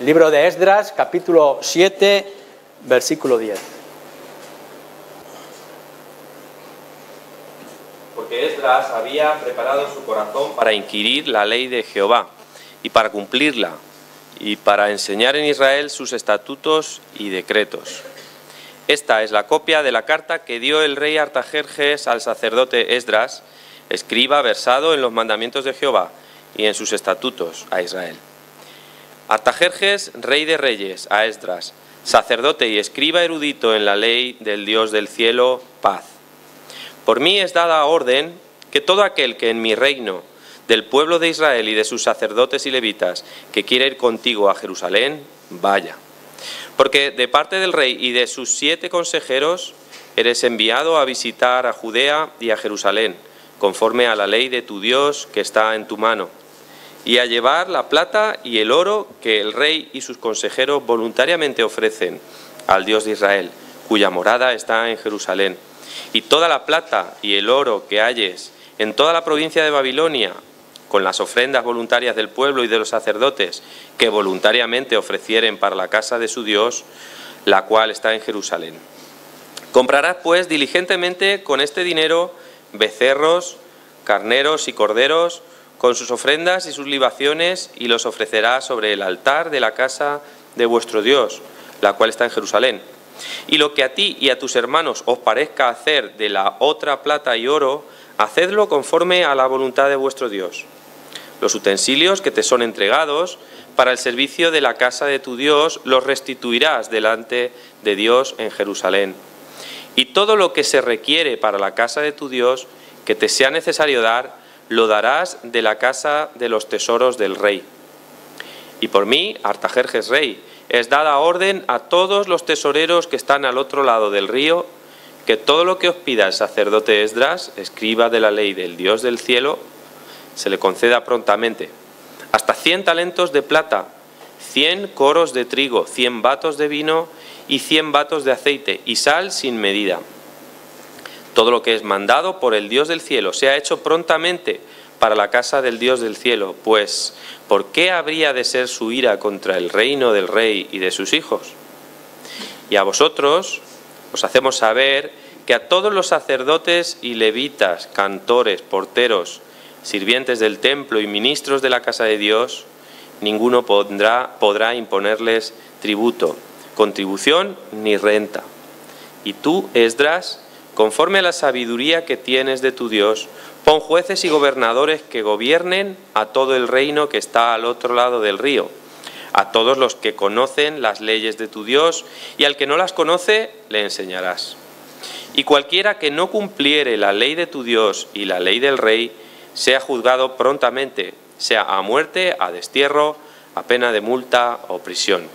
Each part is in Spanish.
Libro de Esdras, capítulo 7, versículo 10. Porque Esdras había preparado su corazón para inquirir la ley de Jehová y para cumplirla, y para enseñar en Israel sus estatutos y decretos. Esta es la copia de la carta que dio el rey Artajerjes al sacerdote Esdras, escriba versado en los mandamientos de Jehová y en sus estatutos a Israel. Artajerjes, rey de reyes, a Esdras, sacerdote y escriba erudito en la ley del Dios del cielo, paz. Por mí es dada orden que todo aquel que en mi reino, del pueblo de Israel y de sus sacerdotes y levitas, que quiera ir contigo a Jerusalén, vaya. Porque de parte del rey y de sus 7 consejeros eres enviado a visitar a Judea y a Jerusalén, conforme a la ley de tu Dios que está en tu mano, y a llevar la plata y el oro que el rey y sus consejeros voluntariamente ofrecen al Dios de Israel, cuya morada está en Jerusalén. Y toda la plata y el oro que halles en toda la provincia de Babilonia, con las ofrendas voluntarias del pueblo y de los sacerdotes que voluntariamente ofrecieren para la casa de su Dios, la cual está en Jerusalén. Comprarás pues diligentemente con este dinero becerros, carneros y corderos, con sus ofrendas y sus libaciones, y los ofrecerás sobre el altar de la casa de vuestro Dios, la cual está en Jerusalén. Y lo que a ti y a tus hermanos os parezca hacer de la otra plata y oro, hacedlo conforme a la voluntad de vuestro Dios. Los utensilios que te son entregados para el servicio de la casa de tu Dios los restituirás delante de Dios en Jerusalén. Y todo lo que se requiere para la casa de tu Dios, que te sea necesario dar, lo darás de la casa de los tesoros del rey. Y por mí, Artajerjes rey, es dada orden a todos los tesoreros que están al otro lado del río, que todo lo que os pida el sacerdote Esdras, escriba de la ley del Dios del cielo, se le conceda prontamente. Hasta 100 talentos de plata, 100 coros de trigo, 100 batos de vino y 100 batos de aceite, y sal sin medida. Todo lo que es mandado por el Dios del cielo sea hecho prontamente para la casa del Dios del cielo, pues ¿por qué habría de ser su ira contra el reino del rey y de sus hijos? Y a vosotros os hacemos saber que a todos los sacerdotes y levitas, cantores, porteros, sirvientes del templo y ministros de la casa de Dios, ninguno podrá imponerles tributo, contribución ni renta. Y tú, Esdras, conforme a la sabiduría que tienes de tu Dios, pon jueces y gobernadores que gobiernen a todo el reino que está al otro lado del río, a todos los que conocen las leyes de tu Dios, y al que no las conoce, le enseñarás. Y cualquiera que no cumpliere la ley de tu Dios y la ley del rey, sea juzgado prontamente, sea a muerte, a destierro, a pena de multa o prisión.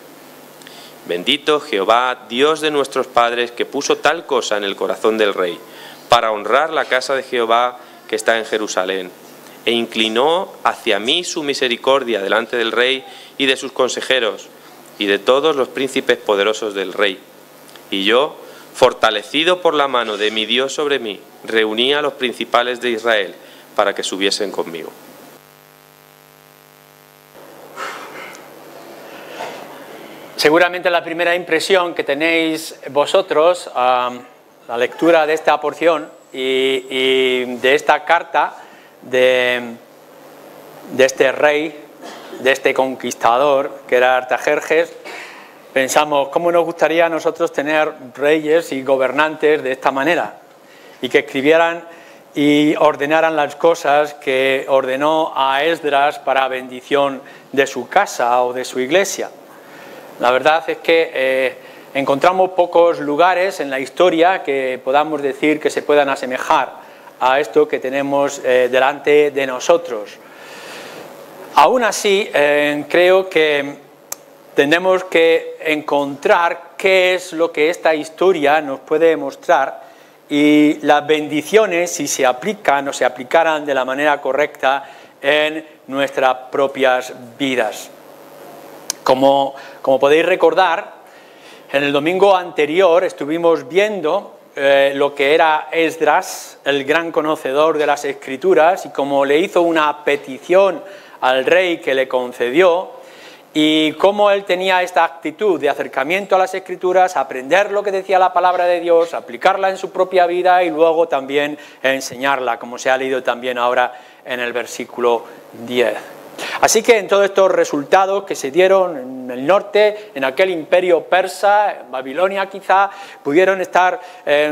Bendito Jehová, Dios de nuestros padres, que puso tal cosa en el corazón del rey, para honrar la casa de Jehová que está en Jerusalén, e inclinó hacia mí su misericordia delante del rey y de sus consejeros, y de todos los príncipes poderosos del rey. Y yo, fortalecido por la mano de mi Dios sobre mí, reuní a los principales de Israel para que subiesen conmigo. Seguramente la primera impresión que tenéis vosotros a la lectura de esta porción y de esta carta de este rey, de este conquistador que era Artajerjes, pensamos, ¿cómo nos gustaría a nosotros tener reyes y gobernantes de esta manera? Y que escribieran y ordenaran las cosas que ordenó a Esdras para bendición de su casa o de su iglesia. La verdad es que encontramos pocos lugares en la historia que podamos decir que se puedan asemejar a esto que tenemos delante de nosotros. Aún así, creo que tenemos que encontrar qué es lo que esta historia nos puede mostrar y las bendiciones, si se aplican o se aplicaran de la manera correcta en nuestras propias vidas. Como podéis recordar, en el domingo anterior estuvimos viendo lo que era Esdras, el gran conocedor de las Escrituras, y como le hizo una petición al rey que le concedió, y cómo él tenía esta actitud de acercamiento a las Escrituras, aprender lo que decía la palabra de Dios, aplicarla en su propia vida y luego también enseñarla, como se ha leído también ahora en el versículo 10. Así que en todos estos resultados que se dieron en el norte, en aquel imperio persa, en Babilonia quizá, pudieron estar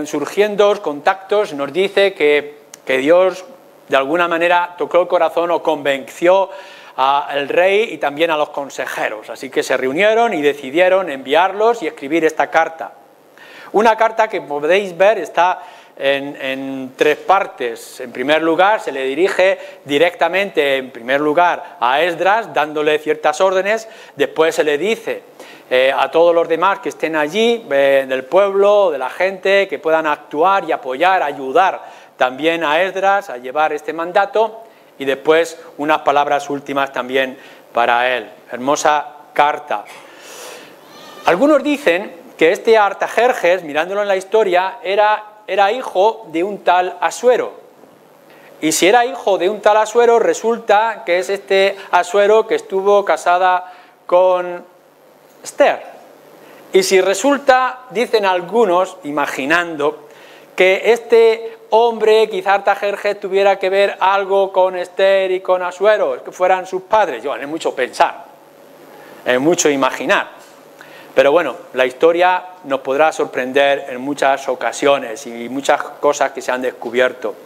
surgiendo contactos, nos dice que Dios de alguna manera tocó el corazón o convenció al rey y también a los consejeros. Así que se reunieron y decidieron enviarlos y escribir esta carta. Una carta que podéis ver está en tres partes. En primer lugar, se le dirige directamente, en primer lugar, a Esdras, dándole ciertas órdenes. Después se le dice a todos los demás que estén allí, del pueblo, de la gente, que puedan actuar y apoyar, ayudar también a Esdras a llevar este mandato. Y después unas palabras últimas también para él. Hermosa carta. Algunos dicen que este Artajerjes, mirándolo en la historia, era hijo de un tal Asuero. Y si era hijo de un tal Asuero, resulta que es este Asuero que estuvo casada con Esther. Y si resulta, dicen algunos, imaginando, que este hombre, quizá Artajerjes, tuviera que ver algo con Esther y con Asuero, que fueran sus padres. Es mucho pensar, es mucho imaginar. Pero bueno, la historia nos podrá sorprender en muchas ocasiones y muchas cosas que se han descubierto.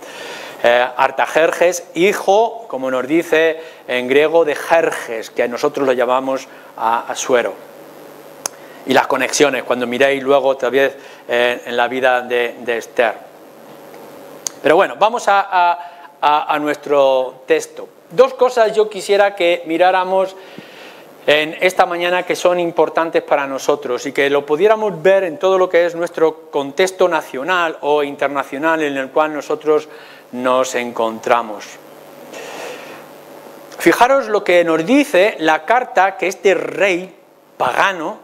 Artajerjes, hijo, como nos dice en griego, de Jerjes, que nosotros lo llamamos Asuero. Y las conexiones, cuando miréis luego otra vez en la vida de Esther. Pero bueno, vamos a nuestro texto. Dos cosas yo quisiera que miráramos en esta mañana que son importantes para nosotros y que lo pudiéramos ver en todo lo que es nuestro contexto nacional o internacional en el cual nosotros nos encontramos. Fijaros lo que nos dice la carta que este rey pagano,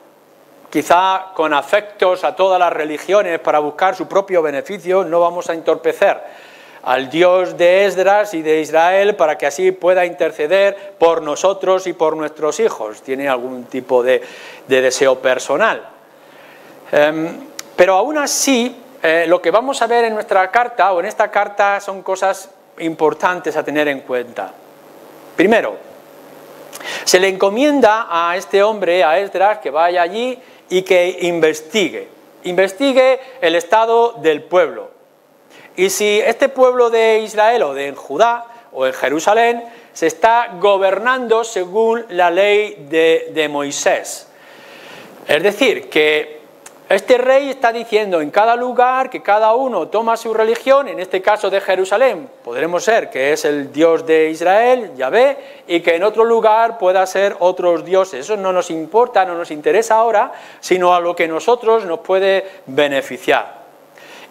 quizá con afectos a todas las religiones para buscar su propio beneficio, no vamos a entorpecer al Dios de Esdras y de Israel para que así pueda interceder por nosotros y por nuestros hijos. Tiene algún tipo de deseo personal. Pero aún así, lo que vamos a ver en nuestra carta o en esta carta son cosas importantes a tener en cuenta. Primero, se le encomienda a este hombre, a Esdras, que vaya allí y que investigue el estado del pueblo. Y si este pueblo de Israel o de Judá o en Jerusalén se está gobernando según la ley de Moisés. Es decir, que este rey está diciendo en cada lugar que cada uno toma su religión, en este caso de Jerusalén, podremos ser que es el Dios de Israel, Yahvé, y que en otro lugar pueda ser otros dioses. Eso no nos importa, no nos interesa ahora, sino a lo que nosotros nos puede beneficiar.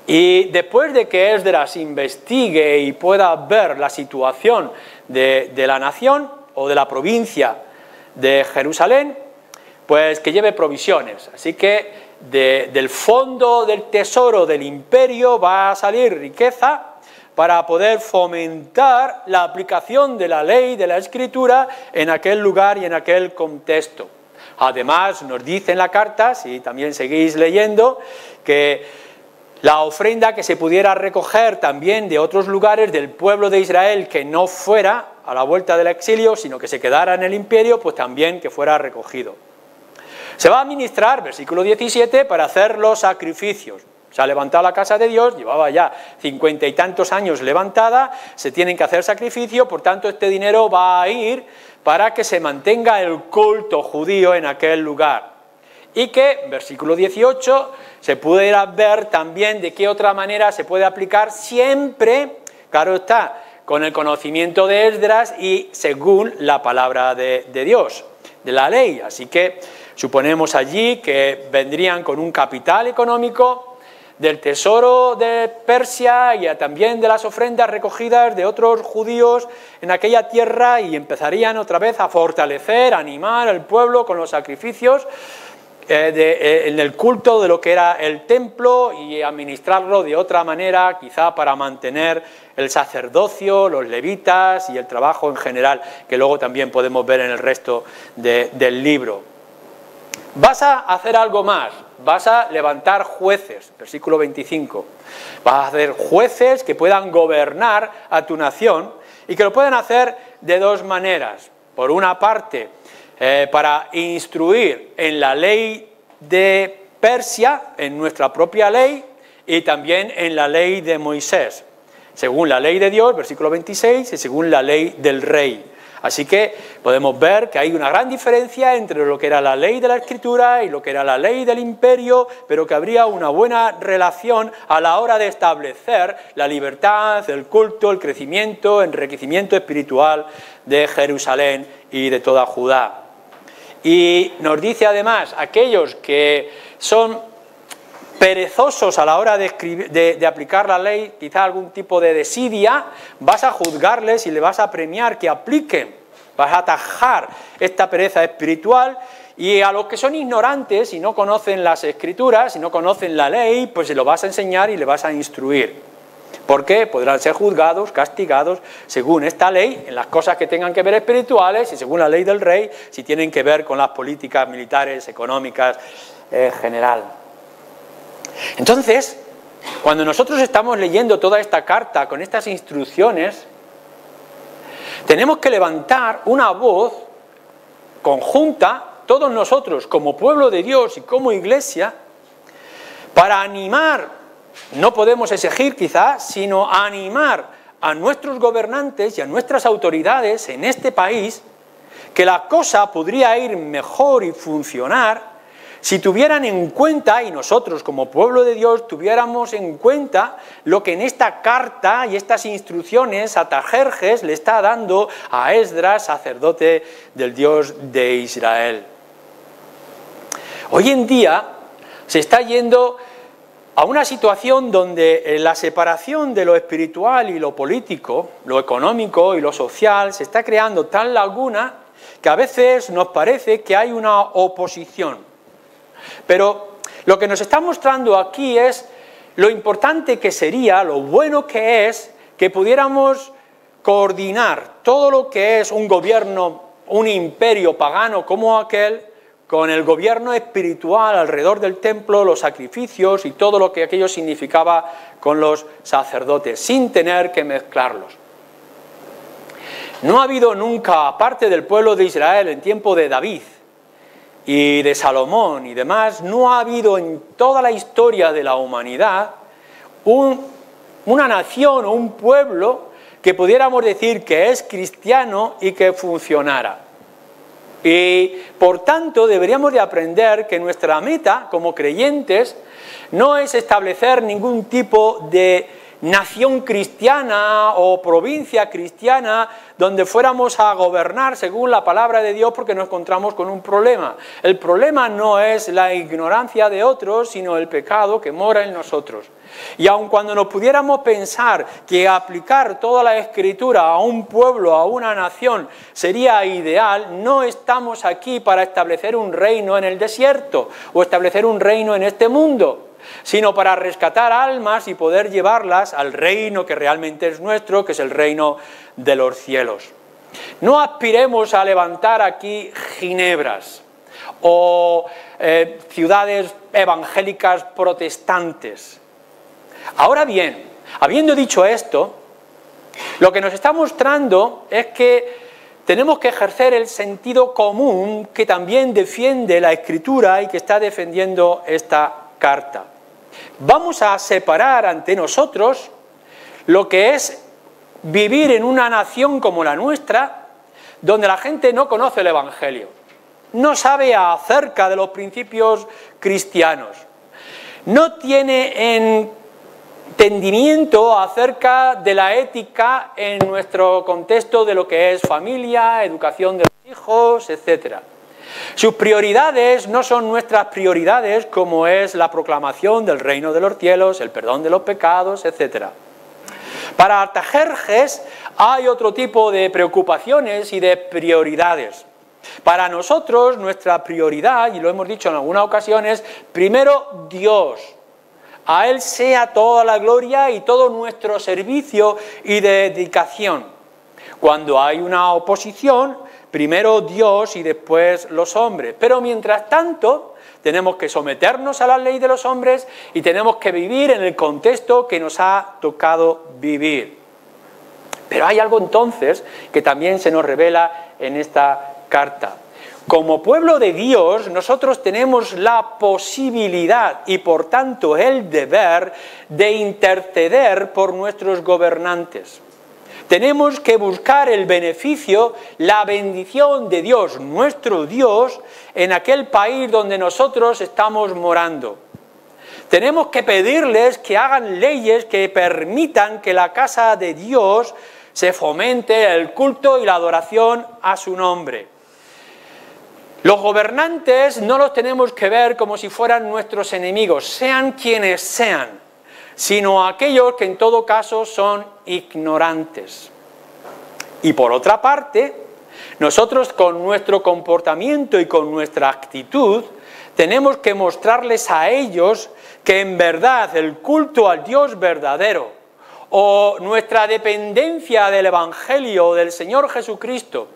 Y después de que Esdras investigue y pueda ver la situación de la nación o de la provincia de Jerusalén, pues que lleve provisiones. Así que del fondo del tesoro del imperio va a salir riqueza para poder fomentar la aplicación de la ley, de la escritura, en aquel lugar y en aquel contexto. Además, nos dice en la carta, si también seguís leyendo, que la ofrenda que se pudiera recoger también de otros lugares del pueblo de Israel que no fuera a la vuelta del exilio, sino que se quedara en el imperio, pues también que fuera recogido. Se va a ministrar, versículo 17, para hacer los sacrificios. Se ha levantado la casa de Dios, llevaba ya 50 y tantos años levantada, se tienen que hacer sacrificios, por tanto este dinero va a ir para que se mantenga el culto judío en aquel lugar. Y que, versículo 18, se pudiera ver también de qué otra manera se puede aplicar siempre, claro está, con el conocimiento de Esdras y según la palabra de Dios, de la ley. Así que suponemos allí que vendrían con un capital económico del tesoro de Persia y también de las ofrendas recogidas de otros judíos en aquella tierra y empezarían otra vez a fortalecer, a animar al pueblo con los sacrificios. en el culto de lo que era el templo y administrarlo de otra manera, quizá para mantener el sacerdocio, los levitas y el trabajo en general, que luego también podemos ver en el resto del libro. Vas a hacer algo más, vas a levantar jueces, versículo 25. Vas a hacer jueces que puedan gobernar a tu nación y que lo pueden hacer de dos maneras. Por una parte, para instruir en la ley de Persia, en nuestra propia ley, y también en la ley de Moisés, según la ley de Dios, versículo 26, y según la ley del rey. Así que podemos ver que hay una gran diferencia entre lo que era la ley de la Escritura y lo que era la ley del imperio, pero que habría una buena relación a la hora de establecer la libertad, el culto, el crecimiento, enriquecimiento espiritual de Jerusalén y de toda Judá. Y nos dice además, aquellos que son perezosos a la hora de aplicar la ley, quizá algún tipo de desidia, vas a juzgarles y le vas a premiar que apliquen, vas a atajar esta pereza espiritual. Y a los que son ignorantes y no conocen las Escrituras y no conocen la ley, pues se lo vas a enseñar y le vas a instruir. Porque podrán ser juzgados, castigados, según esta ley, en las cosas que tengan que ver espirituales y según la ley del rey, si tienen que ver con las políticas militares, económicas, en general. Entonces, cuando nosotros estamos leyendo toda esta carta con estas instrucciones, tenemos que levantar una voz conjunta, todos nosotros como pueblo de Dios y como iglesia, para animar, no podemos exigir quizás, sino animar a nuestros gobernantes y a nuestras autoridades en este país, que la cosa podría ir mejor y funcionar si tuvieran en cuenta, y nosotros como pueblo de Dios tuviéramos en cuenta lo que en esta carta y estas instrucciones Artajerjes le está dando a Esdras, sacerdote del Dios de Israel. Hoy en día se está yendo a una situación donde la separación de lo espiritual y lo político, lo económico y lo social, se está creando tal laguna que a veces nos parece que hay una oposición. Pero lo que nos está mostrando aquí es lo importante que sería, lo bueno que es que pudiéramos coordinar todo lo que es un gobierno, un imperio pagano como aquel, con el gobierno espiritual alrededor del templo, los sacrificios y todo lo que aquello significaba con los sacerdotes, sin tener que mezclarlos. No ha habido nunca, aparte del pueblo de Israel en tiempo de David y de Salomón y demás, no ha habido en toda la historia de la humanidad una nación o un pueblo que pudiéramos decir que es cristiano y que funcionara. Y por tanto deberíamos de aprender que nuestra meta como creyentes no es establecer ningún tipo de nación cristiana o provincia cristiana donde fuéramos a gobernar según la palabra de Dios porque nos encontramos con un problema. El problema no es la ignorancia de otros, sino el pecado que mora en nosotros. Y aun cuando nos pudiéramos pensar que aplicar toda la Escritura a un pueblo, a una nación, sería ideal, no estamos aquí para establecer un reino en el desierto o establecer un reino en este mundo, sino para rescatar almas y poder llevarlas al reino que realmente es nuestro, que es el reino de los cielos. No aspiremos a levantar aquí ginebras o ciudades evangélicas protestantes. Ahora bien, habiendo dicho esto, lo que nos está mostrando es que tenemos que ejercer el sentido común que también defiende la Escritura y que está defendiendo esta carta. Vamos a separar ante nosotros lo que es vivir en una nación como la nuestra, donde la gente no conoce el Evangelio, no sabe acerca de los principios cristianos, no tiene entendimiento acerca de la ética en nuestro contexto de lo que es familia, educación de los hijos, etc. Sus prioridades no son nuestras prioridades, como es la proclamación del reino de los cielos, el perdón de los pecados, etc. Para Artajerjes hay otro tipo de preocupaciones y de prioridades. Para nosotros, nuestra prioridad, y lo hemos dicho en algunas ocasiones, primero Dios. A Él sea toda la gloria y todo nuestro servicio y dedicación. Cuando hay una oposición, primero Dios y después los hombres. Pero mientras tanto, tenemos que someternos a la ley de los hombres y tenemos que vivir en el contexto que nos ha tocado vivir. Pero hay algo entonces que también se nos revela en esta carta. Como pueblo de Dios, nosotros tenemos la posibilidad y por tanto el deber de interceder por nuestros gobernantes. Tenemos que buscar el beneficio, la bendición de Dios, nuestro Dios, en aquel país donde nosotros estamos morando. Tenemos que pedirles que hagan leyes que permitan que la casa de Dios se fomente el culto y la adoración a su nombre. Los gobernantes no los tenemos que ver como si fueran nuestros enemigos, sean quienes sean, sino aquellos que en todo caso son ignorantes. Y por otra parte, nosotros con nuestro comportamiento y con nuestra actitud tenemos que mostrarles a ellos que en verdad el culto al Dios verdadero o nuestra dependencia del Evangelio del Señor Jesucristo,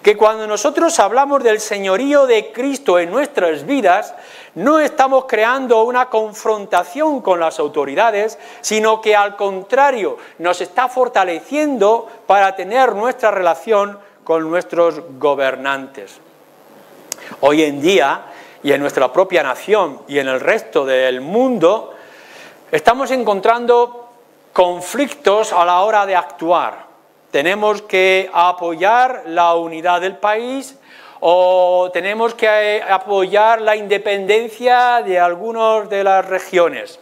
que cuando nosotros hablamos del señorío de Cristo en nuestras vidas, no estamos creando una confrontación con las autoridades, sino que al contrario, nos está fortaleciendo para tener nuestra relación con nuestros gobernantes. Hoy en día, y en nuestra propia nación y en el resto del mundo, estamos encontrando conflictos a la hora de actuar. Tenemos que apoyar la unidad del país o tenemos que apoyar la independencia de algunas de las regiones.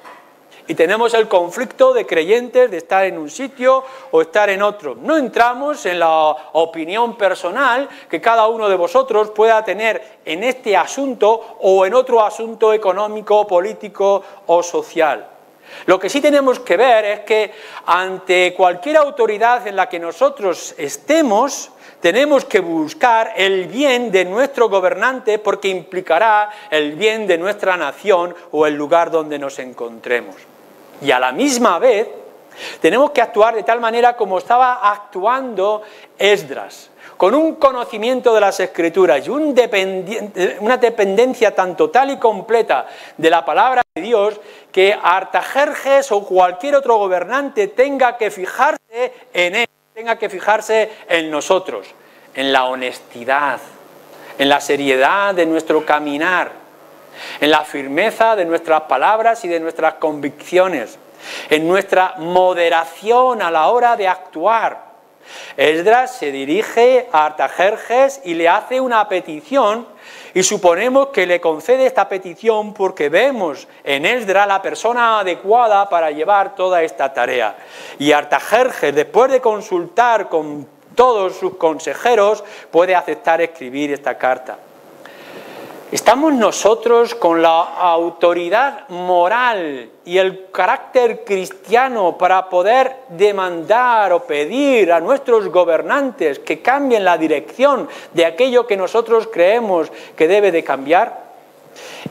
Y tenemos el conflicto de creyentes de estar en un sitio o estar en otro. No entramos en la opinión personal que cada uno de vosotros pueda tener en este asunto o en otro asunto económico, político o social. Lo que sí tenemos que ver es que ante cualquier autoridad en la que nosotros estemos, tenemos que buscar el bien de nuestro gobernante porque implicará el bien de nuestra nación o el lugar donde nos encontremos. Y a la misma vez, tenemos que actuar de tal manera como estaba actuando Esdras, con un conocimiento de las Escrituras y una dependencia tan total y completa de la palabra de Dios que Artajerjes o cualquier otro gobernante tenga que fijarse en él, tenga que fijarse en nosotros, en la honestidad, en la seriedad de nuestro caminar, en la firmeza de nuestras palabras y de nuestras convicciones, en nuestra moderación a la hora de actuar. Esdras se dirige a Artajerjes y le hace una petición y suponemos que le concede esta petición porque vemos en Esdras la persona adecuada para llevar toda esta tarea. Y Artajerjes, después de consultar con todos sus consejeros, puede aceptar escribir esta carta. ¿Estamos nosotros con la autoridad moral y el carácter cristiano para poder demandar o pedir a nuestros gobernantes que cambien la dirección de aquello que nosotros creemos que debe de cambiar?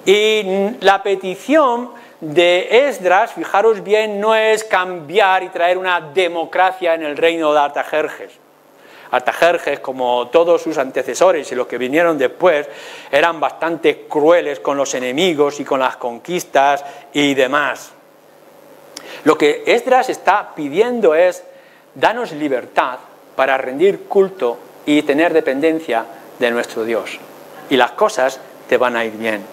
Y la petición de Esdras, fijaros bien, no es cambiar y traer una democracia en el reino de Artajerjes. Artajerjes, como todos sus antecesores y los que vinieron después, eran bastante crueles con los enemigos y con las conquistas y demás. Lo que Esdras está pidiendo es, danos libertad para rendir culto y tener dependencia de nuestro Dios. Y las cosas te van a ir bien.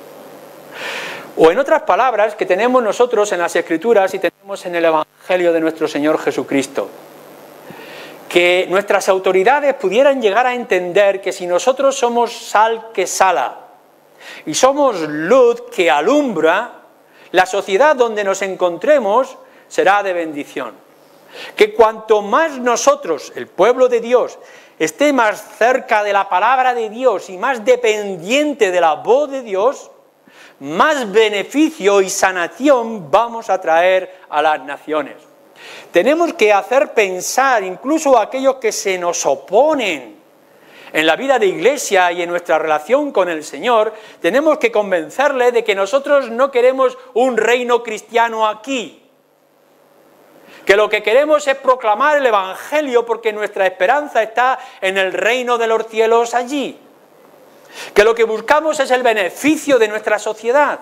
O en otras palabras, que tenemos nosotros en las Escrituras y tenemos en el Evangelio de nuestro Señor Jesucristo. Que nuestras autoridades pudieran llegar a entender que si nosotros somos sal que sala y somos luz que alumbra, la sociedad donde nos encontremos será de bendición. Que cuanto más nosotros, el pueblo de Dios, esté más cerca de la palabra de Dios y más dependiente de la voz de Dios, más beneficio y sanación vamos a traer a las naciones. Tenemos que hacer pensar incluso a aquellos que se nos oponen en la vida de iglesia y en nuestra relación con el Señor, tenemos que convencerle de que nosotros no queremos un reino cristiano aquí, que lo que queremos es proclamar el Evangelio porque nuestra esperanza está en el reino de los cielos allí, que lo que buscamos es el beneficio de nuestra sociedad,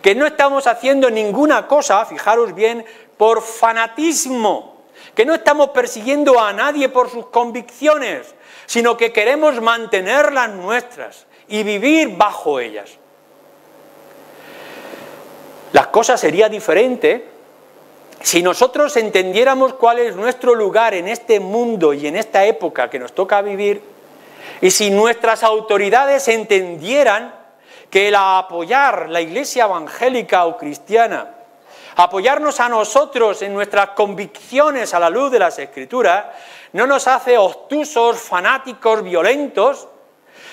que no estamos haciendo ninguna cosa, fijaros bien, por fanatismo, que no estamos persiguiendo a nadie por sus convicciones, sino que queremos mantener las nuestras y vivir bajo ellas. La cosa sería diferente si nosotros entendiéramos cuál es nuestro lugar en este mundo y en esta época que nos toca vivir, y si nuestras autoridades entendieran que el apoyar la iglesia evangélica o cristiana, apoyarnos a nosotros en nuestras convicciones a la luz de las Escrituras, no nos hace obtusos, fanáticos, violentos,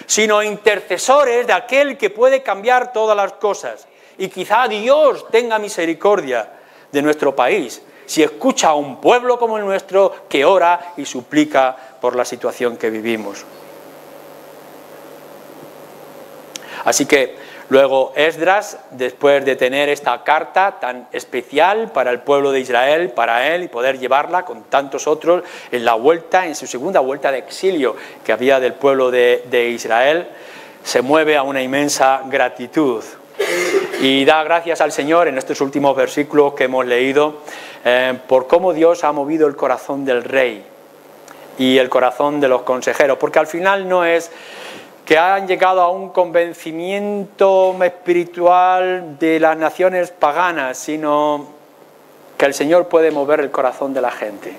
sino intercesores de aquel que puede cambiar todas las cosas. Y quizá Dios tenga misericordia de nuestro país, si escucha a un pueblo como el nuestro que ora y suplica por la situación que vivimos. Así que luego Esdras, después de tener esta carta tan especial para el pueblo de Israel, para él, y poder llevarla con tantos otros en su segunda vuelta de exilio que había del pueblo de Israel, se mueve a una inmensa gratitud y da gracias al Señor en estos últimos versículos que hemos leído por cómo Dios ha movido el corazón del rey y el corazón de los consejeros, porque al final no es que han llegado a un convencimiento espiritual de las naciones paganas, sino que el Señor puede mover el corazón de la gente.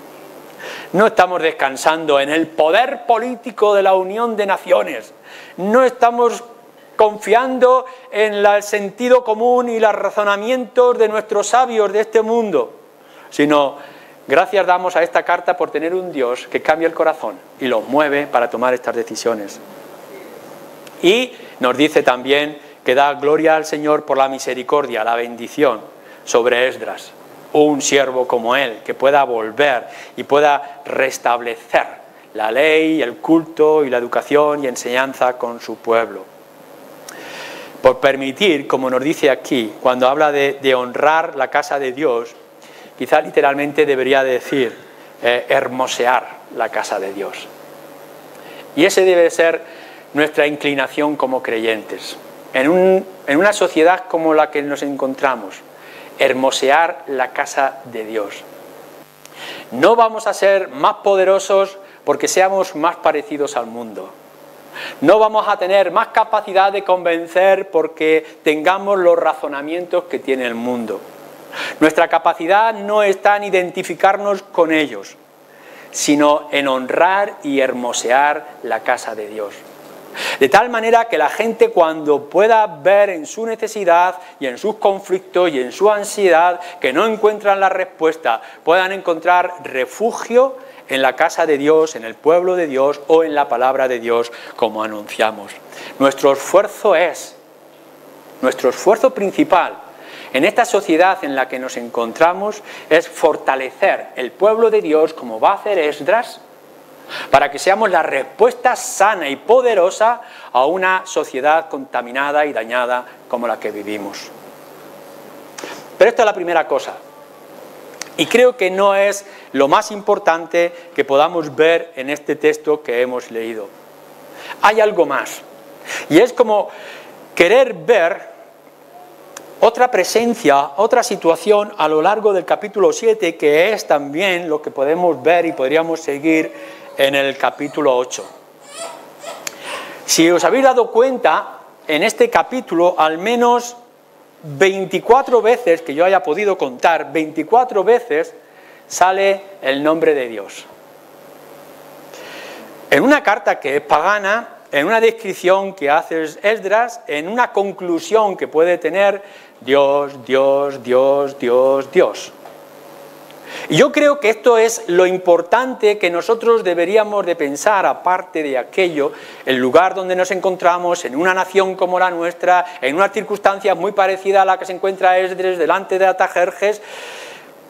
No estamos descansando en el poder político de la unión de naciones, no estamos confiando en el sentido común y los razonamientos de nuestros sabios de este mundo, sino gracias damos a esta carta por tener un Dios que cambia el corazón y los mueve para tomar estas decisiones. Y nos dice también que da gloria al Señor por la misericordia, la bendición sobre Esdras, un siervo como él, que pueda volver y pueda restablecer la ley, el culto y la educación y enseñanza con su pueblo. Por permitir, como nos dice aquí, cuando habla de honrar la casa de Dios, quizá literalmente debería decir hermosear la casa de Dios. Y ese debe ser nuestra inclinación como creyentes. En una sociedad como la que nos encontramos, hermosear la casa de Dios. No vamos a ser más poderosos porque seamos más parecidos al mundo. No vamos a tener más capacidad de convencer porque tengamos los razonamientos que tiene el mundo. Nuestra capacidad no está en identificarnos con ellos, sino en honrar y hermosear la casa de Dios. De tal manera que la gente, cuando pueda ver en su necesidad y en sus conflictos y en su ansiedad que no encuentran la respuesta, puedan encontrar refugio en la casa de Dios, en el pueblo de Dios o en la palabra de Dios, como anunciamos. Nuestro esfuerzo principal en esta sociedad en la que nos encontramos es fortalecer el pueblo de Dios, como va a hacer Esdras, para que seamos la respuesta sana y poderosa a una sociedad contaminada y dañada como la que vivimos. Pero esta es la primera cosa. Y creo que no es lo más importante que podamos ver en este texto que hemos leído. Hay algo más. Y es como querer ver otra presencia, otra situación a lo largo del capítulo 7, que es también lo que podemos ver y podríamos seguir en el capítulo 8. Si os habéis dado cuenta, en este capítulo al menos 24 veces, que yo haya podido contar, 24 veces sale el nombre de Dios. En una carta que es pagana, en una descripción que hace Esdras, en una conclusión que puede tener Dios, Dios, Dios, Dios, Dios. Y yo creo que esto es lo importante que nosotros deberíamos de pensar, aparte de aquello, el lugar donde nos encontramos, en una nación como la nuestra, en una circunstancia muy parecida a la que se encuentra Esdras delante de Artajerjes,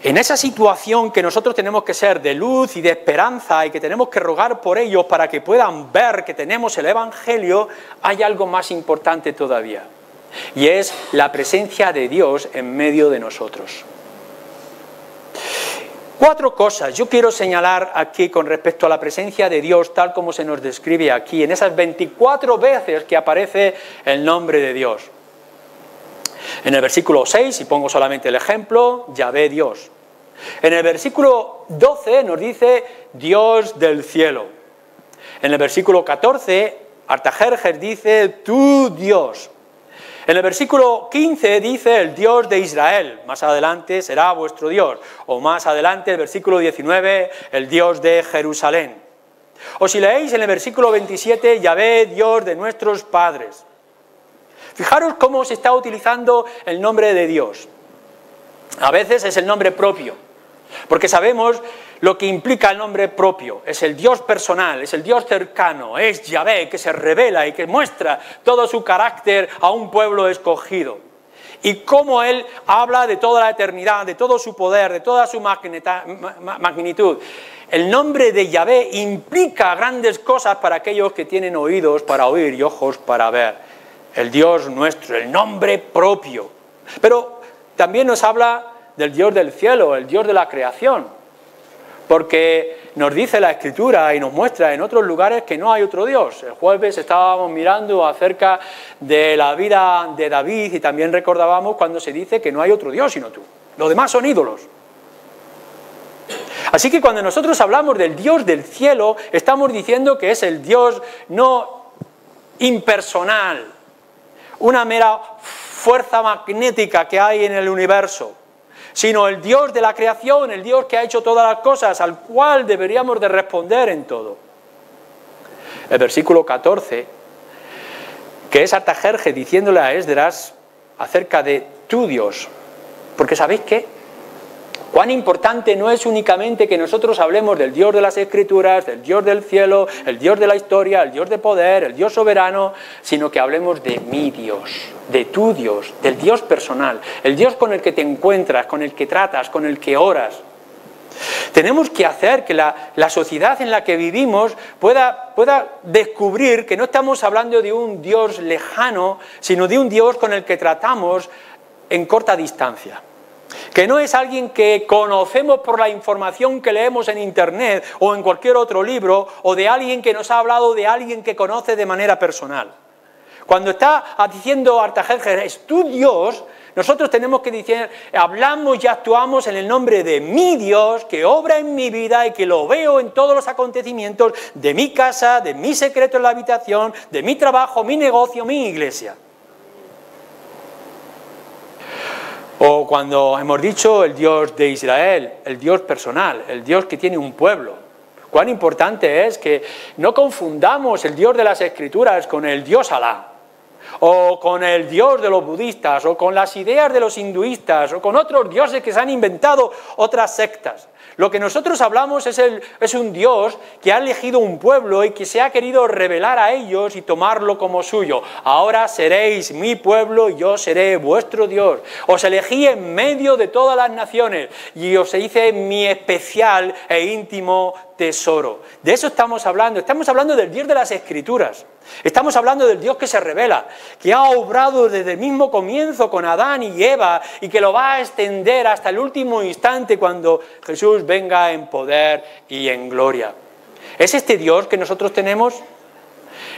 En esa situación que nosotros tenemos que ser de luz y de esperanza y que tenemos que rogar por ellos para que puedan ver que tenemos el Evangelio, hay algo más importante todavía, y es la presencia de Dios en medio de nosotros. 4 cosas yo quiero señalar aquí con respecto a la presencia de Dios tal como se nos describe aquí, en esas 24 veces que aparece el nombre de Dios. En el versículo 6, y pongo solamente el ejemplo, Yahvé Dios. En el versículo 12 nos dice Dios del cielo. En el versículo 14, Artajerjes dice tu Dios. En el versículo 15 dice el Dios de Israel, más adelante será vuestro Dios, o más adelante el versículo 19, el Dios de Jerusalén. O si leéis en el versículo 27, Yahvé, Dios de nuestros padres. Fijaros cómo se está utilizando el nombre de Dios. A veces es el nombre propio, porque sabemos lo que implica el nombre propio. Es el Dios personal, es el Dios cercano, es Yahvé que se revela y que muestra todo su carácter a un pueblo escogido. Y cómo Él habla de toda la eternidad, de todo su poder, de toda su magnitud. El nombre de Yahvé implica grandes cosas para aquellos que tienen oídos para oír y ojos para ver. El Dios nuestro, el nombre propio. Pero también nos habla del Dios del cielo, el Dios de la creación. Porque nos dice la Escritura y nos muestra en otros lugares que no hay otro Dios. El jueves estábamos mirando acerca de la vida de David y también recordábamos cuando se dice que no hay otro Dios sino tú. Los demás son ídolos. Así que cuando nosotros hablamos del Dios del cielo, estamos diciendo que es el Dios no impersonal, una mera fuerza magnética que hay en el universo, sino el Dios de la creación, el Dios que ha hecho todas las cosas, al cual deberíamos de responder en todo. El versículo 14, que es Artajerjes diciéndole a Esdras acerca de tu Dios, porque ¿sabéis qué? Cuán importante no es únicamente que nosotros hablemos del Dios de las Escrituras, del Dios del cielo, el Dios de la historia, el Dios de poder, el Dios soberano, sino que hablemos de mi Dios, de tu Dios, del Dios personal, el Dios con el que te encuentras, con el que tratas, con el que oras. Tenemos que hacer que la sociedad en la que vivimos pueda descubrir que no estamos hablando de un Dios lejano, sino de un Dios con el que tratamos en corta distancia. Que no es alguien que conocemos por la información que leemos en internet o en cualquier otro libro, o de alguien que nos ha hablado de alguien que conoce de manera personal. Cuando está diciendo Artajerjes, es tu Dios, nosotros tenemos que decir, hablamos y actuamos en el nombre de mi Dios, que obra en mi vida y que lo veo en todos los acontecimientos de mi casa, de mi secreto en la habitación, de mi trabajo, mi negocio, mi iglesia. O cuando hemos dicho el Dios de Israel, el Dios personal, el Dios que tiene un pueblo. Cuán importante es que no confundamos el Dios de las Escrituras con el Dios Alá, o con el Dios de los budistas, o con las ideas de los hinduistas, o con otros dioses que se han inventado otras sectas. Lo que nosotros hablamos es un Dios que ha elegido un pueblo y que se ha querido revelar a ellos y tomarlo como suyo. Ahora seréis mi pueblo y yo seré vuestro Dios. Os elegí en medio de todas las naciones y os hice mi especial e íntimo tesoro. De eso estamos hablando del Dios de las Escrituras. Estamos hablando del Dios que se revela, que ha obrado desde el mismo comienzo con Adán y Eva y que lo va a extender hasta el último instante cuando Jesús venga en poder y en gloria. ¿Es este Dios que nosotros tenemos?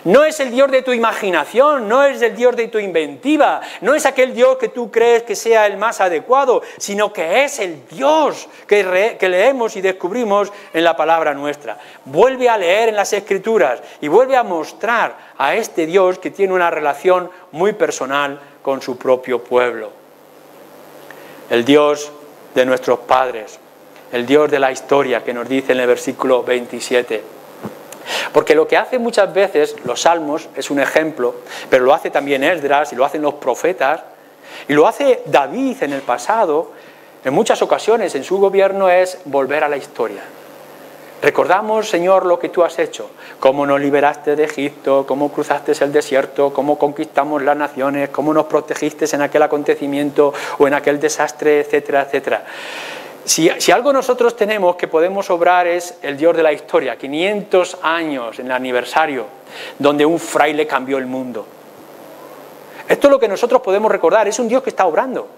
No es el Dios de tu imaginación, no es el Dios de tu inventiva, no es aquel Dios que tú crees que sea el más adecuado, sino que es el Dios que leemos y descubrimos en la palabra nuestra. Vuelve a leer en las Escrituras y vuelve a mostrar a este Dios que tiene una relación muy personal con su propio pueblo. El Dios de nuestros padres, el Dios de la historia que nos dice en el versículo 27. Porque lo que hace muchas veces los salmos es un ejemplo, pero lo hace también Esdras y lo hacen los profetas y lo hace David en el pasado, en muchas ocasiones en su gobierno, es volver a la historia. Recordamos, Señor, lo que tú has hecho, cómo nos liberaste de Egipto, cómo cruzaste el desierto, cómo conquistamos las naciones, cómo nos protegiste en aquel acontecimiento o en aquel desastre, etcétera, etcétera. Si algo nosotros tenemos que podemos obrar es el Dios de la historia, 500 años en el aniversario, donde un fraile cambió el mundo. Esto es lo que nosotros podemos recordar, es un Dios que está obrando,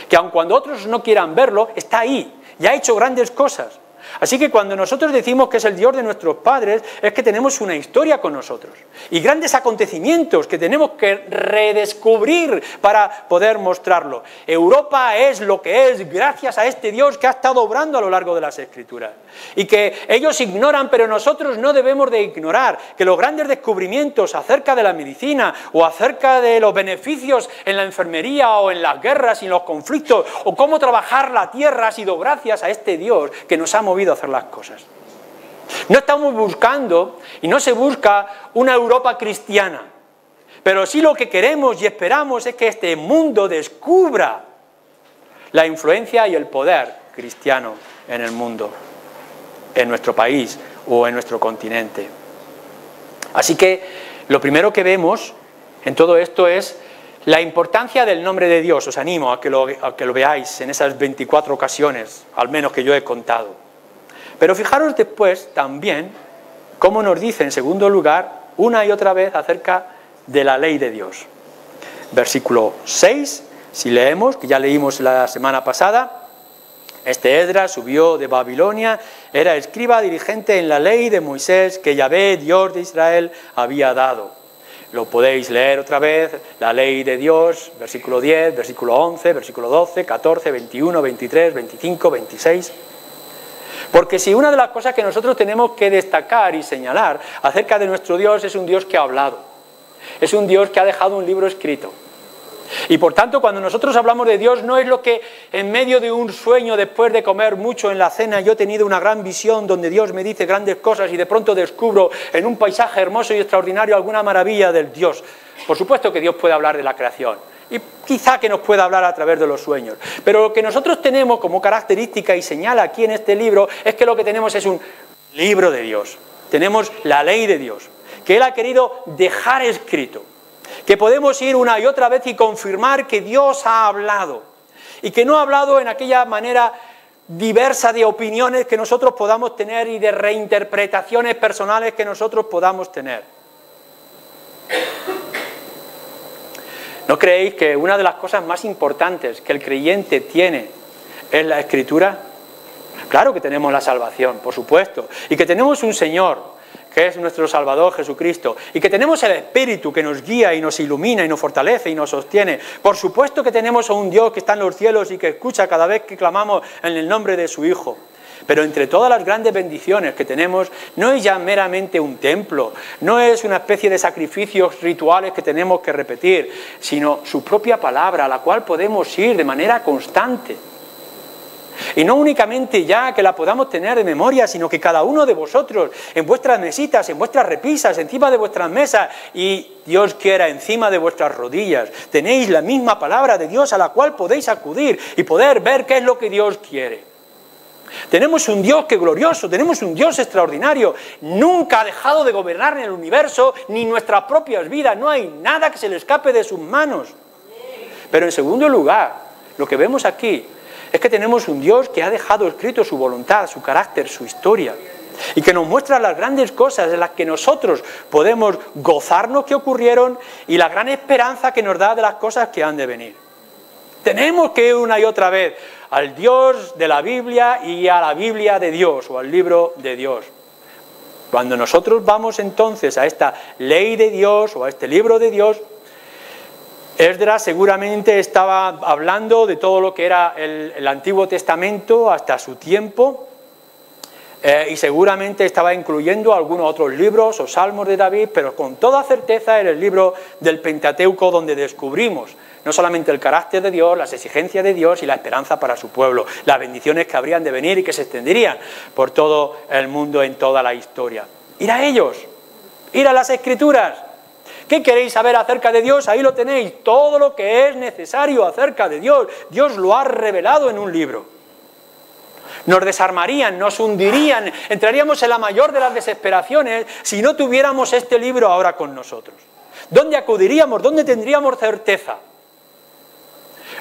que aun cuando otros no quieran verlo, está ahí y ha hecho grandes cosas. Así que cuando nosotros decimos que es el Dios de nuestros padres, es que tenemos una historia con nosotros y grandes acontecimientos que tenemos que redescubrir para poder mostrarlo. Europa es lo que es gracias a este Dios que ha estado obrando a lo largo de las Escrituras y que ellos ignoran, pero nosotros no debemos de ignorar que los grandes descubrimientos acerca de la medicina o acerca de los beneficios en la enfermería o en las guerras y en los conflictos o cómo trabajar la tierra ha sido gracias a este Dios que nos ha movido a hacer las cosas. No estamos buscando y no se busca una Europa cristiana, pero sí lo que queremos y esperamos es que este mundo descubra la influencia y el poder cristiano en el mundo, en nuestro país o en nuestro continente. Así que lo primero que vemos en todo esto es la importancia del nombre de Dios. Os animo a que lo veáis en esas 24 ocasiones, al menos que yo he contado. Pero fijaros después también cómo nos dice en segundo lugar una y otra vez acerca de la ley de Dios. Versículo 6, si leemos, que ya leímos la semana pasada, este Esdras subió de Babilonia, era escriba dirigente en la ley de Moisés que Yahvé, Dios de Israel, había dado. Lo podéis leer otra vez, la ley de Dios, versículo 10, versículo 11, versículo 12, 14, 21, 23, 25, 26... Porque si una de las cosas que nosotros tenemos que destacar y señalar acerca de nuestro Dios es un Dios que ha hablado, es un Dios que ha dejado un libro escrito. Y por tanto, cuando nosotros hablamos de Dios, no es lo que en medio de un sueño, después de comer mucho en la cena, yo he tenido una gran visión donde Dios me dice grandes cosas y de pronto descubro en un paisaje hermoso y extraordinario alguna maravilla del Dios. Por supuesto que Dios puede hablar de la creación. Y quizá que nos pueda hablar a través de los sueños. Pero lo que nosotros tenemos como característica y señala aquí en este libro es que lo que tenemos es un libro de Dios. Tenemos la ley de Dios, que Él ha querido dejar escrito. Que podemos ir una y otra vez y confirmar que Dios ha hablado. Y que no ha hablado en aquella manera diversa de opiniones que nosotros podamos tener y de reinterpretaciones personales que nosotros podamos tener. ¿No creéis que una de las cosas más importantes que el creyente tiene es la Escritura? Claro que tenemos la salvación, por supuesto, y que tenemos un Señor, que es nuestro Salvador Jesucristo, y que tenemos el Espíritu que nos guía y nos ilumina y nos fortalece y nos sostiene. Por supuesto que tenemos a un Dios que está en los cielos y que escucha cada vez que clamamos en el nombre de su Hijo. Pero entre todas las grandes bendiciones que tenemos, no es ya meramente un templo, no es una especie de sacrificios rituales que tenemos que repetir, sino su propia palabra, a la cual podemos ir de manera constante. Y no únicamente ya que la podamos tener de memoria, sino que cada uno de vosotros, en vuestras mesitas, en vuestras repisas, encima de vuestras mesas, y Dios quiera, encima de vuestras rodillas, tenéis la misma palabra de Dios a la cual podéis acudir y poder ver qué es lo que Dios quiere. Tenemos un Dios que es glorioso, tenemos un Dios extraordinario, nunca ha dejado de gobernar en el universo ni nuestras propias vidas, no hay nada que se le escape de sus manos. Pero en segundo lugar, lo que vemos aquí es que tenemos un Dios que ha dejado escrito su voluntad, su carácter, su historia, y que nos muestra las grandes cosas en las que nosotros podemos gozarnos que ocurrieron y la gran esperanza que nos da de las cosas que han de venir. Tenemos que ir una y otra vez al Dios de la Biblia y a la Biblia de Dios, o al libro de Dios. Cuando nosotros vamos entonces a esta ley de Dios o a este libro de Dios, Esdras seguramente estaba hablando de todo lo que era el Antiguo Testamento hasta su tiempo, y seguramente estaba incluyendo algunos otros libros o salmos de David, pero con toda certeza era el libro del Pentateuco donde descubrimos no solamente el carácter de Dios, las exigencias de Dios y la esperanza para su pueblo, las bendiciones que habrían de venir y que se extenderían por todo el mundo en toda la historia. Ir a ellos, ir a las Escrituras. ¿Qué queréis saber acerca de Dios? Ahí lo tenéis, todo lo que es necesario acerca de Dios. Dios lo ha revelado en un libro. Nos desarmarían, nos hundirían, entraríamos en la mayor de las desesperaciones si no tuviéramos este libro ahora con nosotros. ¿Dónde acudiríamos? ¿Dónde tendríamos certeza?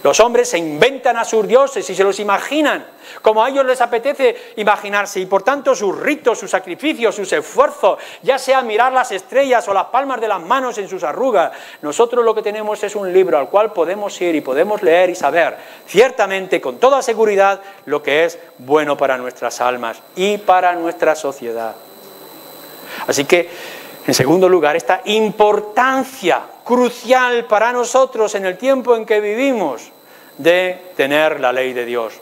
Los hombres se inventan a sus dioses y se los imaginan como a ellos les apetece imaginarse, y por tanto sus ritos, sus sacrificios, sus esfuerzos, ya sea mirar las estrellas o las palmas de las manos en sus arrugas. Nosotros lo que tenemos es un libro al cual podemos ir y podemos leer y saber ciertamente, con toda seguridad, lo que es bueno para nuestras almas y para nuestra sociedad. Así que, en segundo lugar, esta importancia crucial para nosotros en el tiempo en que vivimos de tener la ley de Dios.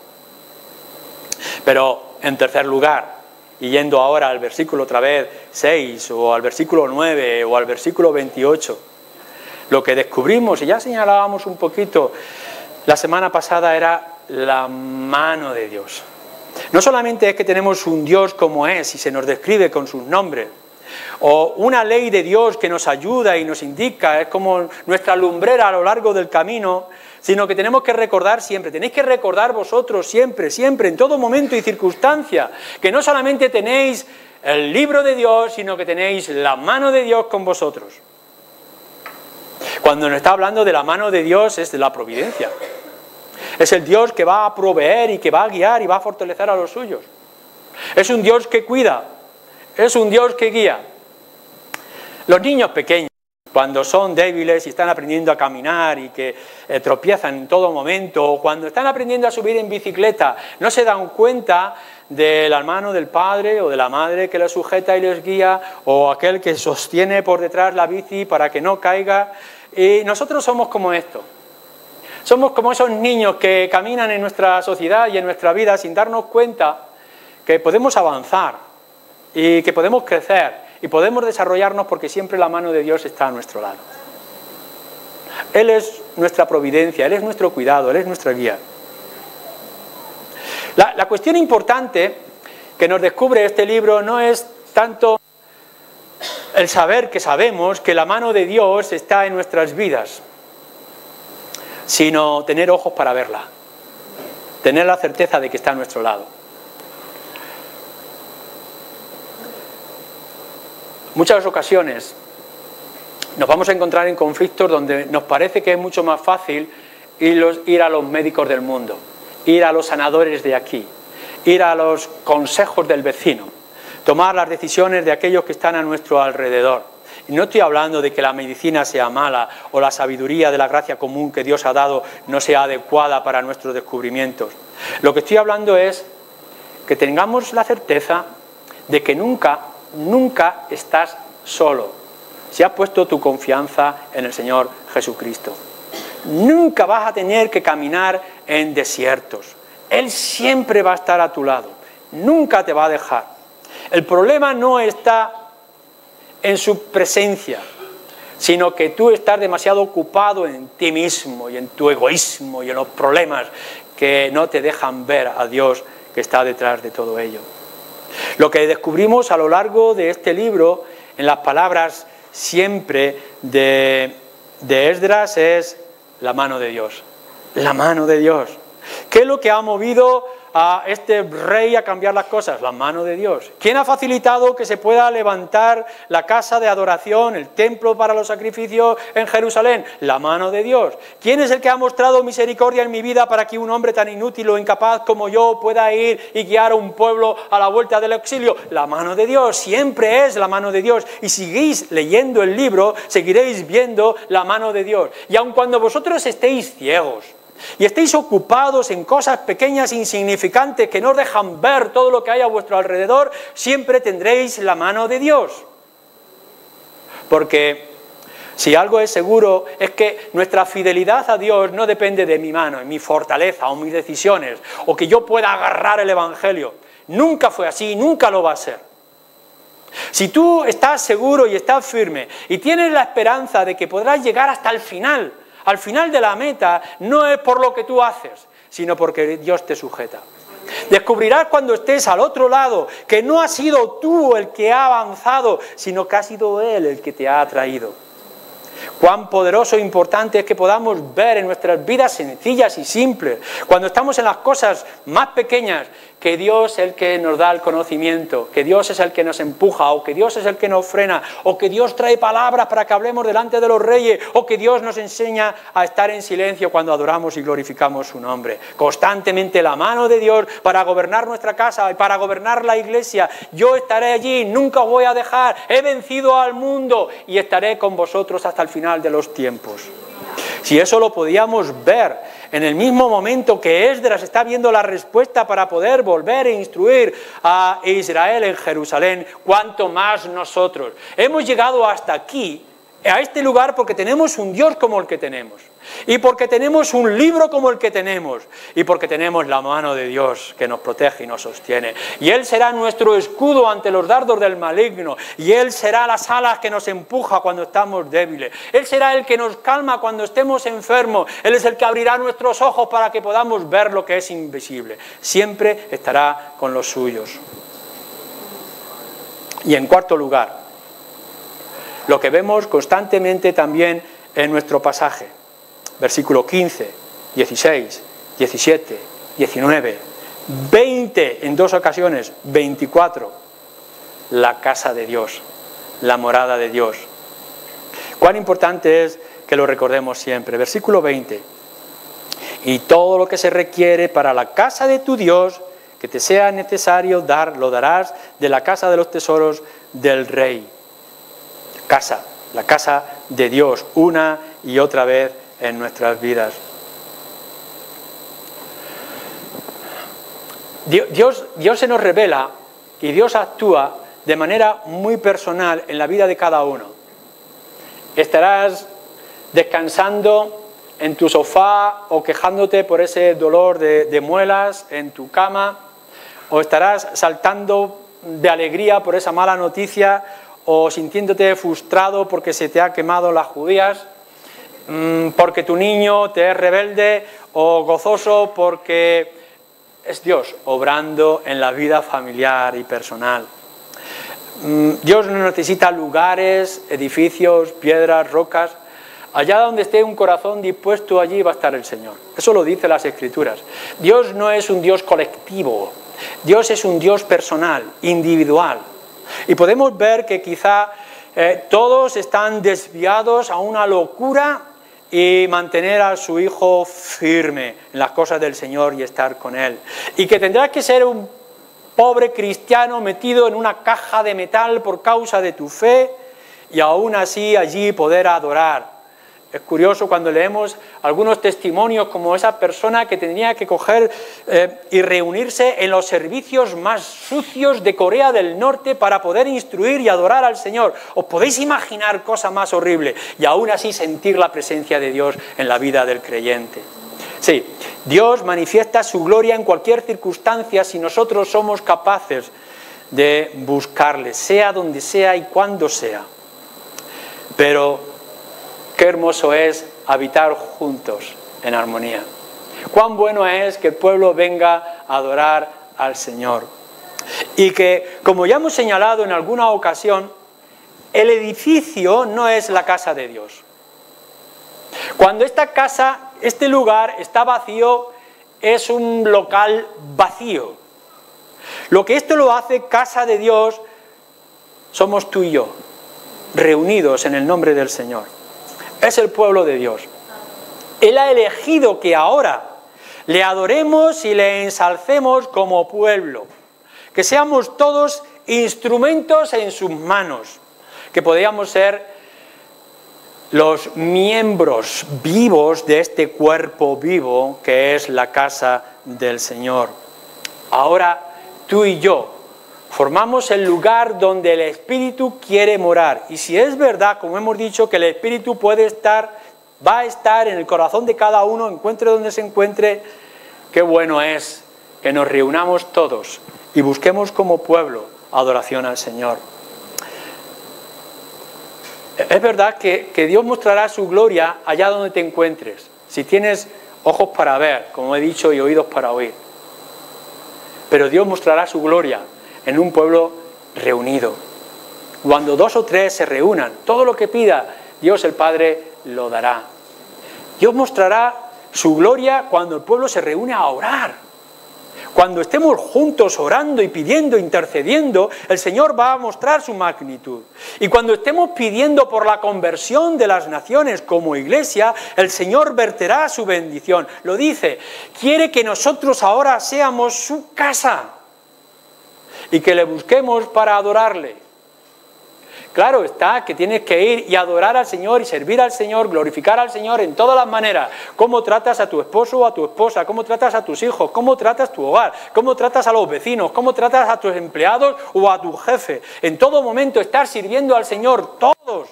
Pero, en tercer lugar, y yendo ahora al versículo otra vez 6, o al versículo 9, o al versículo 28, lo que descubrimos, y ya señalábamos un poquito la semana pasada, era la mano de Dios. No solamente es que tenemos un Dios como es y se nos describe con sus nombres, o una ley de Dios que nos ayuda y nos indica, es como nuestra lumbrera a lo largo del camino, sino que tenemos que recordar siempre, tenéis que recordar vosotros siempre, siempre, en todo momento y circunstancia, que no solamente tenéis el libro de Dios, sino que tenéis la mano de Dios con vosotros. Cuando nos está hablando de la mano de Dios es de la providencia. Es el Dios que va a proveer y que va a guiar y va a fortalecer a los suyos. Es un Dios que cuida, es un Dios que guía. Los niños pequeños, cuando son débiles y están aprendiendo a caminar y que tropiezan en todo momento, o cuando están aprendiendo a subir en bicicleta, no se dan cuenta de la mano del padre o de la madre que les sujeta y les guía, o aquel que sostiene por detrás la bici para que no caiga. Y nosotros somos como esto. Somos como esos niños que caminan en nuestra sociedad y en nuestra vida sin darnos cuenta que podemos avanzar y que podemos crecer y podemos desarrollarnos porque siempre la mano de Dios está a nuestro lado. Él es nuestra providencia, Él es nuestro cuidado, Él es nuestra guía. La cuestión importante que nos descubre este libro no es tanto el saber que sabemos que la mano de Dios está en nuestras vidas, sino tener ojos para verla, tener la certeza de que está a nuestro lado. Muchas ocasiones nos vamos a encontrar en conflictos donde nos parece que es mucho más fácil ir a los médicos del mundo, ir a los sanadores de aquí, ir a los consejos del vecino, tomar las decisiones de aquellos que están a nuestro alrededor. Y no estoy hablando de que la medicina sea mala o la sabiduría de la gracia común que Dios ha dado no sea adecuada para nuestros descubrimientos. Lo que estoy hablando es que tengamos la certeza de que nunca estás solo si has puesto tu confianza en el Señor Jesucristo. Nunca vas a tener que caminar en desiertos. Él siempre va a estar a tu lado. Nunca te va a dejar. El problema no está en su presencia, sino que tú estás demasiado ocupado en ti mismo y en tu egoísmo y en los problemas que no te dejan ver a Dios que está detrás de todo ello. Lo que descubrimos a lo largo de este libro, en las palabras siempre de Esdras, es la mano de Dios. La mano de Dios. ¿Qué es lo que ha movido a este rey a cambiar las cosas? La mano de Dios. ¿Quién ha facilitado que se pueda levantar la casa de adoración, el templo para los sacrificios en Jerusalén? La mano de Dios. ¿Quién es el que ha mostrado misericordia en mi vida para que un hombre tan inútil o incapaz como yo pueda ir y guiar a un pueblo a la vuelta del exilio? La mano de Dios. Siempre es la mano de Dios. Y si seguís leyendo el libro, seguiréis viendo la mano de Dios. Y aun cuando vosotros estéis ciegos y estéis ocupados en cosas pequeñas e insignificantes que no os dejan ver todo lo que hay a vuestro alrededor, siempre tendréis la mano de Dios. Porque si algo es seguro es que nuestra fidelidad a Dios no depende de mi mano, de mi fortaleza o mis decisiones, o que yo pueda agarrar el Evangelio. Nunca fue así, nunca lo va a ser. Si tú estás seguro y estás firme y tienes la esperanza de que podrás llegar hasta el final, al final de la meta, no es por lo que tú haces, sino porque Dios te sujeta. Descubrirás cuando estés al otro lado que no has sido tú el que ha avanzado, sino que ha sido Él el que te ha atraído. Cuán poderoso e importante es que podamos ver en nuestras vidas sencillas y simples, cuando estamos en las cosas más pequeñas, que Dios es el que nos da el conocimiento, que Dios es el que nos empuja, o que Dios es el que nos frena, o que Dios trae palabras para que hablemos delante de los reyes, o que Dios nos enseña a estar en silencio cuando adoramos y glorificamos su nombre. Constantemente la mano de Dios para gobernar nuestra casa y para gobernar la iglesia. Yo estaré allí, nunca os voy a dejar, he vencido al mundo y estaré con vosotros hasta el final de los tiempos. Si eso lo podíamos ver en el mismo momento que Esdras está viendo la respuesta para poder volver e instruir a Israel en Jerusalén, cuanto más nosotros. Hemos llegado hasta aquí, a este lugar, porque tenemos un Dios como el que tenemos, y porque tenemos un libro como el que tenemos, y porque tenemos la mano de Dios que nos protege y nos sostiene. Y Él será nuestro escudo ante los dardos del maligno, y Él será las alas que nos empuja cuando estamos débiles. Él será el que nos calma cuando estemos enfermos. Él es el que abrirá nuestros ojos para que podamos ver lo que es invisible. Siempre estará con los suyos. Y en cuarto lugar, lo que vemos constantemente también en nuestro pasaje, versículo 15, 16, 17, 19, 20 en dos ocasiones, 24, la casa de Dios, la morada de Dios. Cuán importante es que lo recordemos siempre. Versículo 20, y todo lo que se requiere para la casa de tu Dios, que te sea necesario dar, lo darás de la casa de los tesoros del rey. Casa, la casa de Dios, una y otra vez en nuestras vidas. Dios se nos revela y Dios actúa de manera muy personal en la vida de cada uno. Estarás descansando en tu sofá o quejándote por ese dolor de muelas en tu cama, o estarás saltando de alegría por esa mala noticia, o sintiéndote frustrado porque se te ha quemado las judías, porque tu niño te es rebelde, o gozoso porque es Dios obrando en la vida familiar y personal. Dios no necesita lugares, edificios, piedras, rocas. Allá donde esté un corazón dispuesto, allí va a estar el Señor. Eso lo dicen las Escrituras. Dios no es un Dios colectivo, Dios es un Dios personal, individual. Y podemos ver que quizá todos están desviados a una locura y mantener a su hijo firme en las cosas del Señor y estar con Él. Y que tendrás que ser un pobre cristiano metido en una caja de metal por causa de tu fe y aún así allí poder adorar. Es curioso cuando leemos algunos testimonios como esa persona que tenía que coger y reunirse en los servicios más sucios de Corea del Norte para poder instruir y adorar al Señor. ¿Os podéis imaginar cosa más horrible? Y aún así sentir la presencia de Dios en la vida del creyente. Sí, Dios manifiesta su gloria en cualquier circunstancia si nosotros somos capaces de buscarle, sea donde sea y cuando sea. Pero qué hermoso es habitar juntos en armonía. Cuán bueno es que el pueblo venga a adorar al Señor. Y que, como ya hemos señalado en alguna ocasión, el edificio no es la casa de Dios. Cuando esta casa, este lugar está vacío, es un local vacío. Lo que esto lo hace casa de Dios, somos tú y yo, reunidos en el nombre del Señor. Es el pueblo de Dios. Él ha elegido que ahora le adoremos y le ensalcemos como pueblo. Que seamos todos instrumentos en sus manos. Que podamos ser los miembros vivos de este cuerpo vivo que es la casa del Señor. Ahora tú y yo formamos el lugar donde el Espíritu quiere morar. Y si es verdad, como hemos dicho, que el Espíritu va a estar en el corazón de cada uno, encuentre donde se encuentre, qué bueno es que nos reunamos todos y busquemos como pueblo adoración al Señor. Es verdad que Dios mostrará su gloria allá donde te encuentres, si tienes ojos para ver, como he dicho, y oídos para oír. Pero Dios mostrará su gloria en un pueblo reunido. Cuando 2 o 3 se reúnan, todo lo que pida Dios el Padre lo dará. Dios mostrará su gloria cuando el pueblo se reúne a orar. Cuando estemos juntos orando y pidiendo, intercediendo, el Señor va a mostrar su magnitud. Y cuando estemos pidiendo por la conversión de las naciones como iglesia, el Señor verterá su bendición. Lo dice, quiere que nosotros ahora seamos su casa y que le busquemos para adorarle. Claro está que tienes que ir y adorar al Señor y servir al Señor, glorificar al Señor en todas las maneras. Cómo tratas a tu esposo o a tu esposa, cómo tratas a tus hijos, cómo tratas tu hogar, cómo tratas a los vecinos, cómo tratas a tus empleados o a tu jefe. En todo momento estar sirviendo al Señor. Todos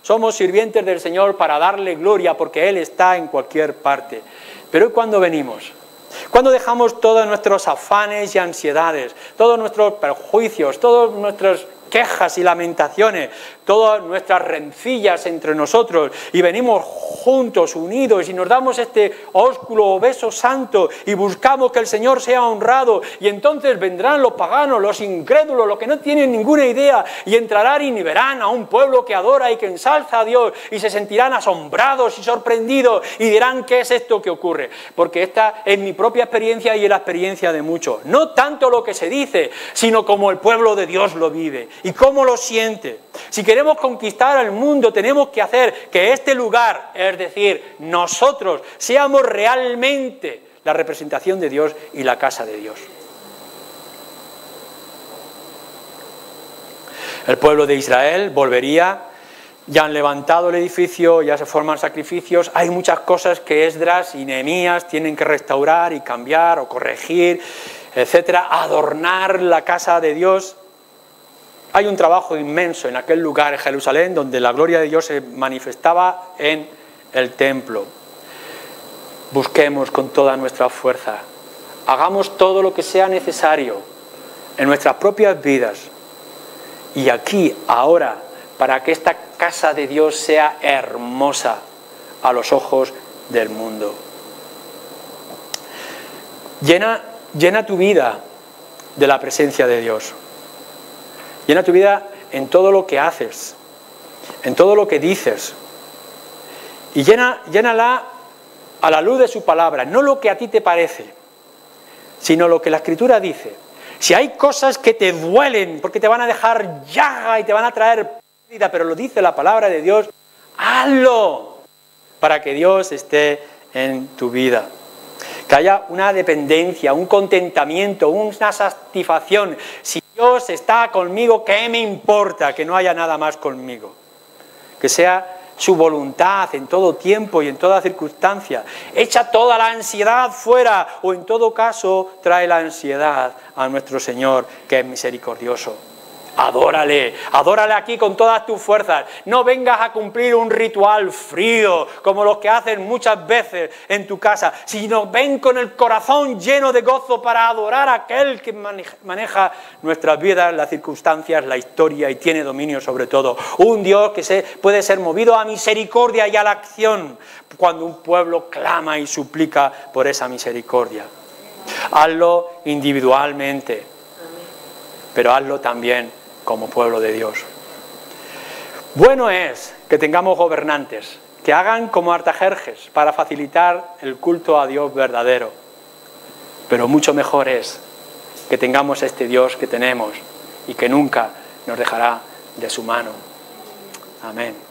somos sirvientes del Señor para darle gloria porque Él está en cualquier parte. Pero ¿y cuándo venimos? Cuando dejamos todos nuestros afanes y ansiedades, todos nuestros perjuicios, todas nuestras quejas y lamentaciones, todas nuestras rencillas entre nosotros y venimos juntos, unidos y nos damos este ósculo o beso santo y buscamos que el Señor sea honrado y entonces vendrán los paganos, los incrédulos, los que no tienen ninguna idea y entrarán y verán a un pueblo que adora y que ensalza a Dios y se sentirán asombrados y sorprendidos y dirán ¿qué es esto que ocurre? Porque esta es mi propia experiencia y es la experiencia de muchos. No tanto lo que se dice, sino como el pueblo de Dios lo vive y cómo lo siente. Si queremos conquistar al mundo, tenemos que hacer que este lugar, es decir, nosotros, seamos realmente la representación de Dios y la casa de Dios. El pueblo de Israel volvería, ya han levantado el edificio, ya se forman sacrificios, hay muchas cosas que Esdras y Nehemías tienen que restaurar y cambiar o corregir, etcétera, adornar la casa de Dios. Hay un trabajo inmenso en aquel lugar, en Jerusalén, donde la gloria de Dios se manifestaba en el templo. Busquemos con toda nuestra fuerza, hagamos todo lo que sea necesario en nuestras propias vidas y aquí, ahora, para que esta casa de Dios sea hermosa a los ojos del mundo. Llena tu vida de la presencia de Dios. Llena tu vida en todo lo que haces, en todo lo que dices. Y llénala a la luz de su palabra, no lo que a ti te parece, sino lo que la Escritura dice. Si hay cosas que te duelen, porque te van a dejar llaga y te van a traer pérdida, pero lo dice la palabra de Dios, hazlo para que Dios esté en tu vida. Que haya una dependencia, un contentamiento, una satisfacción. Si Dios está conmigo, ¿qué me importa que no haya nada más conmigo? Que sea su voluntad en todo tiempo y en toda circunstancia. Echa toda la ansiedad fuera, o en todo caso trae la ansiedad a nuestro Señor, que es misericordioso. Adórale, adórale aquí con todas tus fuerzas. No vengas a cumplir un ritual frío, como los que hacen muchas veces en tu casa, sino ven con el corazón lleno de gozo para adorar a aquel que maneja nuestras vidas, las circunstancias, la historia y tiene dominio sobre todo. Un Dios que puede ser movido a misericordia y a la acción cuando un pueblo clama y suplica por esa misericordia. Hazlo individualmente, pero hazlo también como pueblo de Dios. Bueno es que tengamos gobernantes que hagan como Artajerjes para facilitar el culto a Dios verdadero, pero mucho mejor es que tengamos este Dios que tenemos y que nunca nos dejará de su mano. Amén.